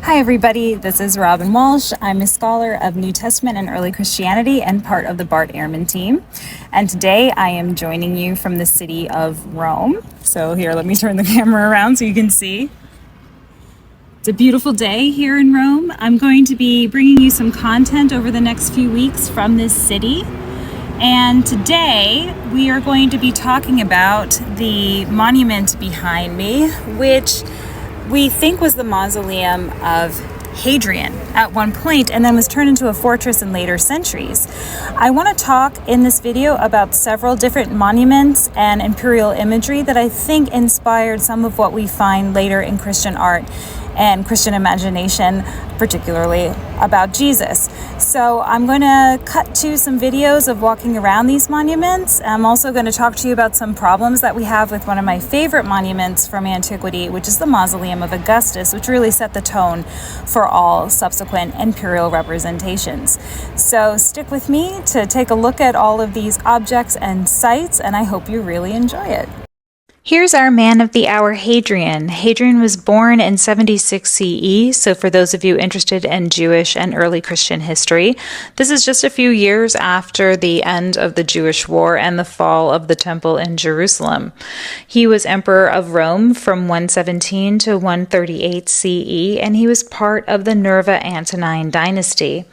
Hi everybody, this is Robin Walsh. I'm a scholar of New Testament and early Christianity and part of the BART Airmen team. And today I am joining you from the city of Rome. So here, let me turn the camera around so you can see. It's a beautiful day here in Rome. I'm going to be bringing you some content over the next few weeks from this city. And today we are going to be talking about the monument behind me, which we think was the Mausoleum of Hadrian at one point and then was turned into a fortress in later centuries. I want to talk in this video about several different monuments and imperial imagery that I think inspired some of what we find later in Christian art and Christian imagination, particularly about Jesus. So I'm going to cut to some videos of walking around these monuments. I'm also going to talk to you about some problems that we have with one of my favorite monuments from antiquity, which is the Mausoleum of Augustus, which really set the tone for all subsequent imperial representations. So stick with me to take a look at all of these objects and sites, and I hope you really enjoy it. Here's our man of the hour, Hadrian. Hadrian was born in 76 CE, so for those of you interested in Jewish and early Christian history, this is just a few years after the end of the Jewish War and the fall of the Temple in Jerusalem. He was emperor of Rome from 117 to 138 CE, and he was part of the Nerva Antonine dynasty.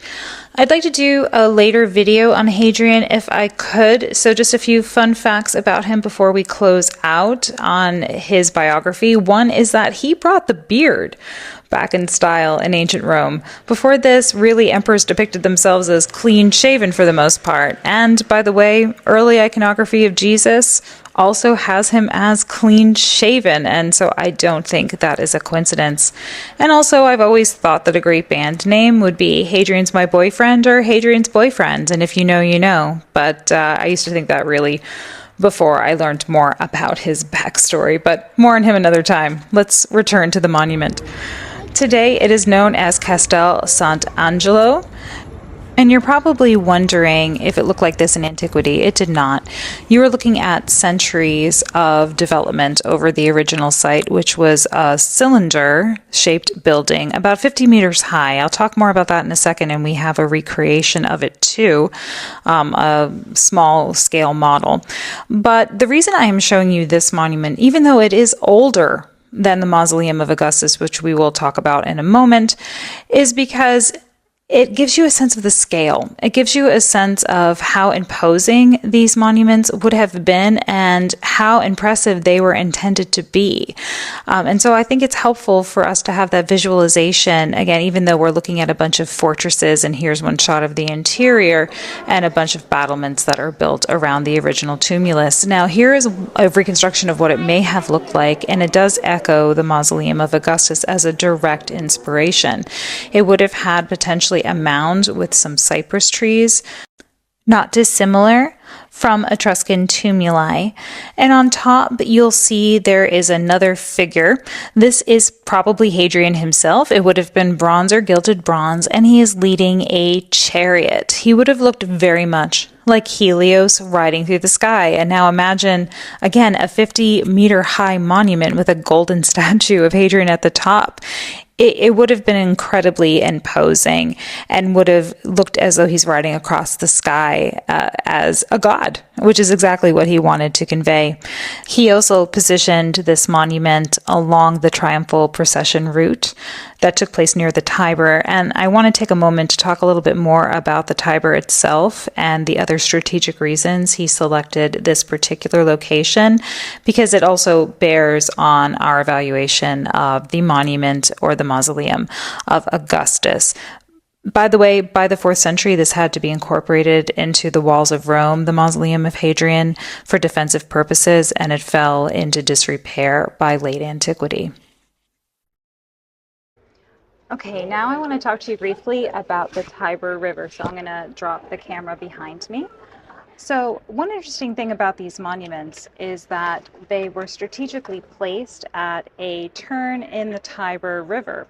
I'd like to do a later video on Hadrian if I could, so just a few fun facts about him before we close out on his biography. One is that he brought the beard back in style in ancient Rome. Before this, really, emperors depicted themselves as clean-shaven for the most part. And, by the way, early iconography of Jesus also has him as clean-shaven, and so I don't think that is a coincidence. And also, I've always thought that a great band name would be Hadrian's My Boyfriend or Hadrian's Boyfriend, and if you know, you know. But I used to think that really before I learned more about his backstory, but more on him another time. Let's return to the monument. Today, it is known as Castel Sant'Angelo, and you're probably wondering if it looked like this in antiquity. It did not. You were looking at centuries of development over the original site, which was a cylinder-shaped building about 50 meters high. I'll talk more about that in a second, and we have a recreation of it too, a small-scale model. But the reason I am showing you this monument, even though it is older than the Mausoleum of Augustus, which we will talk about in a moment, is because it gives you a sense of the scale. It gives you a sense of how imposing these monuments would have been and how impressive they were intended to be. And so I think it's helpful for us to have that visualization, again, even though we're looking at a bunch of fortresses, and here's one shot of the interior, and a bunch of battlements that are built around the original tumulus. Now, here is a reconstruction of what it may have looked like, and it does echo the Mausoleum of Augustus as a direct inspiration. It would have had potentially a mound with some cypress trees, not dissimilar from Etruscan tumuli. And on top, you'll see there is another figure. This is probably Hadrian himself. It would have been bronze or gilded bronze, and he is leading a chariot. He would have looked very much like Helios riding through the sky. And now imagine, again, a 50-meter high monument with a golden statue of Hadrian at the top. It would have been incredibly imposing and would have looked as though he's riding across the sky as a god, which is exactly what he wanted to convey. He also positioned this monument along the triumphal procession route that took place near the Tiber. And I want to take a moment to talk a little bit more about the Tiber itself and the other strategic reasons he selected this particular location, because it also bears on our evaluation of the monument or the Mausoleum of Augustus. By the way, by the 4th century, this had to be incorporated into the walls of Rome, the Mausoleum of Hadrian, for defensive purposes, and it fell into disrepair by late antiquity. Okay, now I want to talk to you briefly about the Tiber River. So I'm going to drop the camera behind me. So one interesting thing about these monuments is that they were strategically placed at a turn in the Tiber River.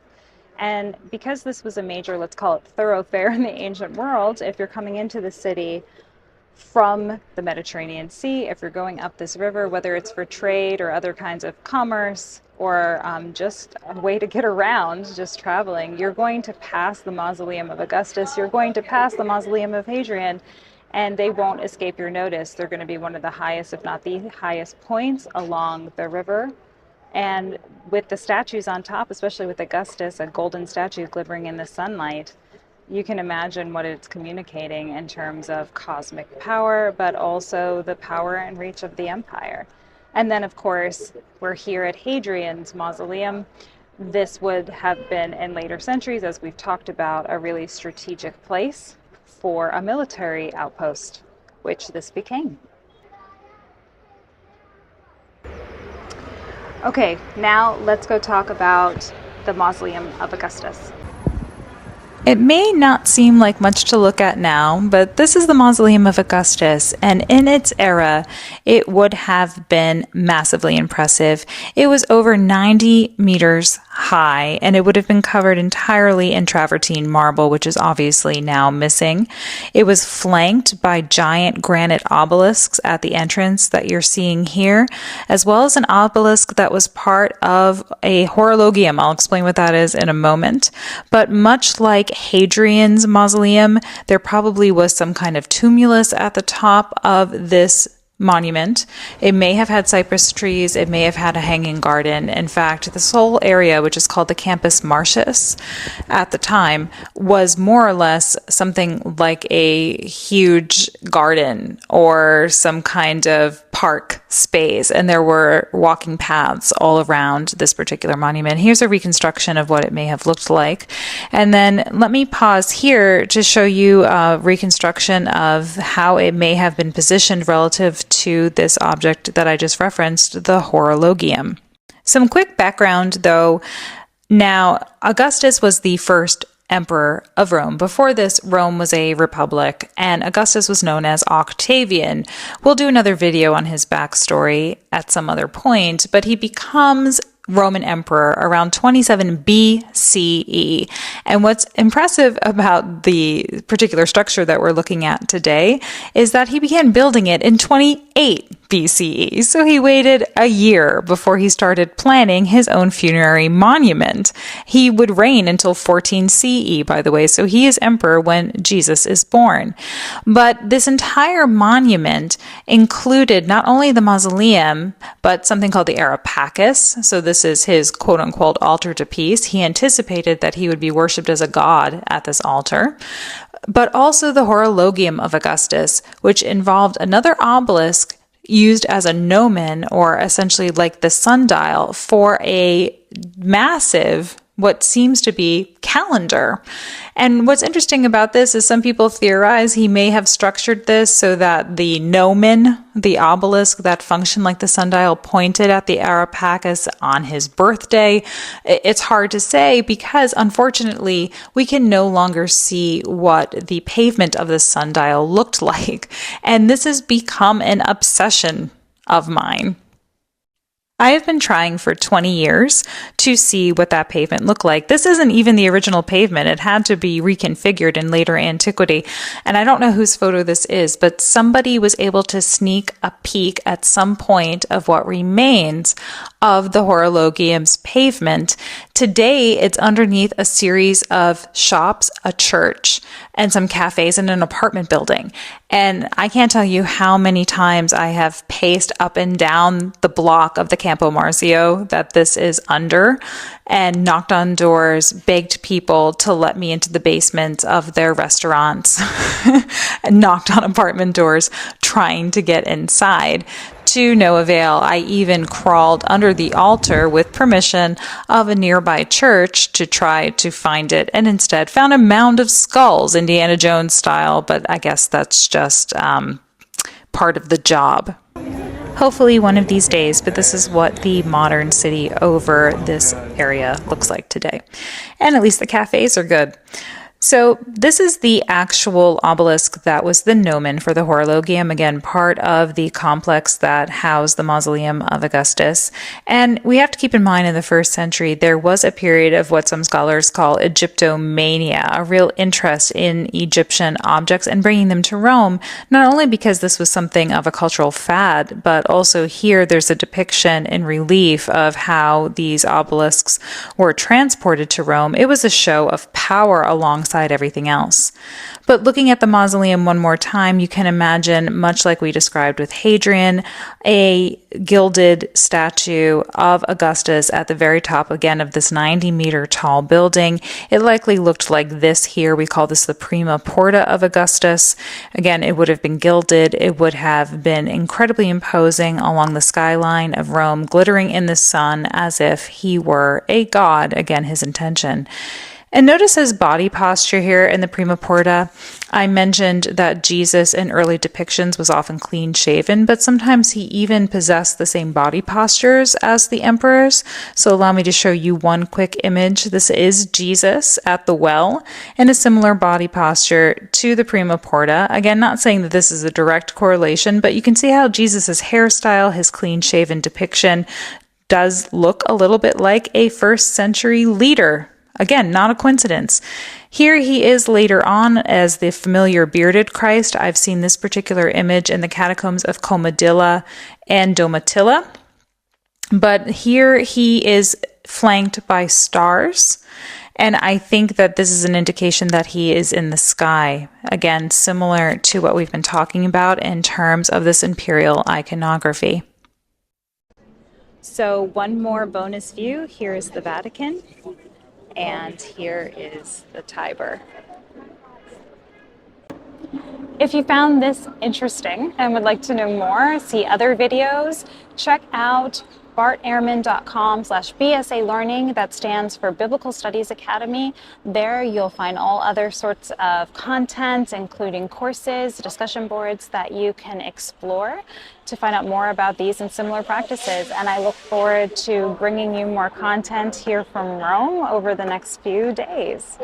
And because this was a major, let's call it thoroughfare in the ancient world, if you're coming into the city, from the Mediterranean Sea. If you're going up this river, whether it's for trade or other kinds of commerce, or just a way to get around, just traveling, you're going to pass the Mausoleum of Augustus, you're going to pass the Mausoleum of Hadrian, and they won't escape your notice. They're going to be one of the highest, if not the highest points along the river. And with the statues on top, especially with Augustus, a golden statue glittering in the sunlight, you can imagine what it's communicating in terms of cosmic power, but also the power and reach of the empire. And then, of course, we're here at Hadrian's mausoleum. This would have been, in later centuries, as we've talked about, a really strategic place for a military outpost, which this became. Okay, now let's go talk about the Mausoleum of Augustus. It may not seem like much to look at now, but this is the Mausoleum of Augustus, and in its era, it would have been massively impressive. It was over 90 meters high, and it would have been covered entirely in travertine marble, which is obviously now missing. It was flanked by giant granite obelisks at the entrance that you're seeing here, as well as an obelisk that was part of a horologium. I'll explain what that is in a moment. But much like Hadrian's mausoleum, there probably was some kind of tumulus at the top of this monument. It may have had cypress trees. It may have had a hanging garden. In fact, this whole area, which is called the Campus Martius at the time, was more or less something like a huge garden or some kind of park space. And there were walking paths all around this particular monument. Here's a reconstruction of what it may have looked like. And then let me pause here to show you a reconstruction of how it may have been positioned relative to this object that I just referenced, the horologium. Some quick background though. Now, Augustus was the first emperor of Rome. Before this, Rome was a republic, and Augustus was known as Octavian. We'll do another video on his backstory at some other point, but he becomes Roman emperor around 27 BCE. And what's impressive about the particular structure that we're looking at today is that he began building it in 28 BCE. So he waited a year before he started planning his own funerary monument. He would reign until 14 CE, by the way, so he is emperor when Jesus is born. But this entire monument included not only the mausoleum, but something called the apocalyptic. So this is his quote-unquote altar to peace. He anticipated that he would be worshipped as a god at this altar. But also the horologium of Augustus, which involved another obelisk used as a gnomon, or essentially like the sundial, for a massive, what seems to be, calendar. And what's interesting about this is some people theorize he may have structured this so that the gnomon, the obelisk that functioned like the sundial, pointed at the Areopagus on his birthday. It's hard to say because, unfortunately, we can no longer see what the pavement of the sundial looked like. And this has become an obsession of mine. I have been trying for 20 years to see what that pavement looked like. This isn't even the original pavement. It had to be reconfigured in later antiquity. And I don't know whose photo this is, but somebody was able to sneak a peek at some point of what remains of the horologium's pavement. Today, it's underneath a series of shops, a church, and some cafes and an apartment building. And I can't tell you how many times I have paced up and down the block of the Campo Marzio that this is under and knocked on doors, begged people to let me into the basement of their restaurants, and knocked on apartment doors trying to get inside. To no avail. I even crawled under the altar with permission of a nearby church to try to find it, and instead found a mound of skulls, Indiana Jones style, but I guess that's just part of the job. Hopefully one of these days, but this is what the modern city over this area looks like today. And at least the cafes are good. So this is the actual obelisk that was the gnomon for the horologium, again, part of the complex that housed the Mausoleum of Augustus. And we have to keep in mind in the first century, there was a period of what some scholars call Egyptomania, a real interest in Egyptian objects and bringing them to Rome, not only because this was something of a cultural fad, but also here there's a depiction in relief of how these obelisks were transported to Rome. It was a show of power alongside everything else. But looking at the mausoleum one more time, you can imagine, much like we described with Hadrian, a gilded statue of Augustus at the very top, again, of this 90-meter tall building. It likely looked like this here. We call this the prima porta of Augustus. Again, it would have been gilded. It would have been incredibly imposing along the skyline of Rome, glittering in the sun as if he were a god, again, his intention. And notice his body posture here in the prima porta. I mentioned that Jesus in early depictions was often clean shaven, but sometimes he even possessed the same body postures as the emperors. So allow me to show you one quick image. This is Jesus at the well in a similar body posture to the prima porta. Again, not saying that this is a direct correlation, but you can see how Jesus's hairstyle, his clean shaven depiction, does look a little bit like a first century leader. Again, not a coincidence. Here he is later on as the familiar bearded Christ. I've seen this particular image in the catacombs of Comedilla and Domitilla. But here he is flanked by stars. And I think that this is an indication that he is in the sky. Again, similar to what we've been talking about in terms of this imperial iconography. So one more bonus view. Here is the Vatican. And here is the Tiber. If you found this interesting and would like to know more, see other videos, check out bartairman.com/BSA Learning. That stands for Biblical Studies Academy. There you'll find all other sorts of content, including courses, discussion boards that you can explore to find out more about these and similar practices. And I look forward to bringing you more content here from Rome over the next few days.